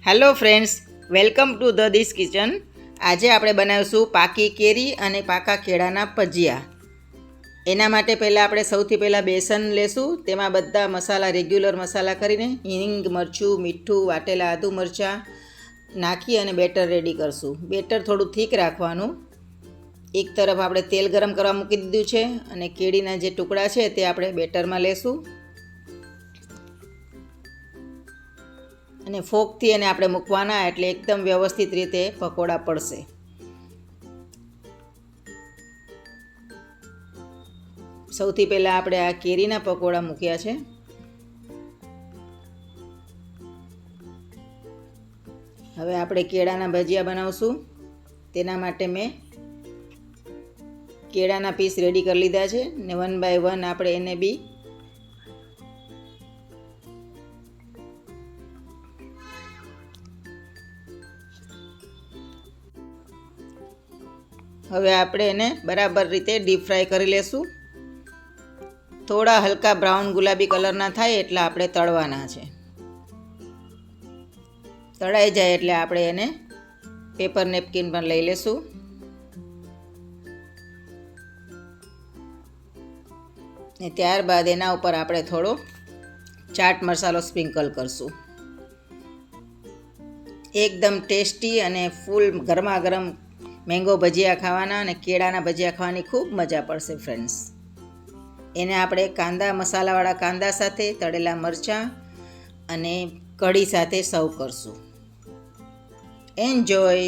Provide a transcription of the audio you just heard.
Hello friends, welcome to the this kitchen. આજે આપણે બનાવીશું પાકી કેરી અને પાકા કેળાના ભજીયા. એના માટે પહેલાં આપણે સૌથી પહેલાં બેસન લેશું. તેમાં બધા મસાલા રેગ્યુલર મસાલા કરીને હિંગ, મરચું, મીઠું, વાટેલા આદુ મરચાં નાખી અને બેટર રેડી કરશું. બેટર થોડું થીક રાખવાનું. એક તરફ આપણે તેલ ગરમ કરવા મૂકી દીધું છે અને કેળીના જે ટુકડા છે તે આપણે બેટરમાં લેશું અને ફોકથી એને આપણે મૂકવાના, એટલે એકદમ વ્યવસ્થિત રીતે પકોડા પડશે. સૌથી પહેલાં આપણે આ કેરીના પકોડા મૂક્યા છે. હવે આપણે કેળાના ભજીયા બનાવશું. તેના માટે મેં કેળાના પીસ રેડી કરી લીધા છે ને 1 બાય 1 આપણે એને બી હવે આપણે એને બરાબર રીતે ડીપ ફ્રાય કરી લેશું. થોડા હલકા બ્રાઉન ગુલાબી કલરના થાય એટલે આપણે તળવાના છે. તળાઈ જાય એટલે આપણે એને પેપર નેપકિન પર લઈ લેશું. ને ત્યારબાદ એના ઉપર આપણે થોડો ચાટ મસાલો સ્પ્રિંકલ કરશું. એકદમ ટેસ્ટી અને ફૂલ ગરમા ગરમ મેંગો ભજીયા ખાવાના અને કેળાના ભજીયા ખાવાની ખૂબ મજા પડશે ફ્રેન્ડ્સ. એને આપણે કાંદા, મસાલાવાળા કાંદા સાથે, તળેલા મરચાં અને કઢી સાથે સર્વ કરશું. એન્જોય.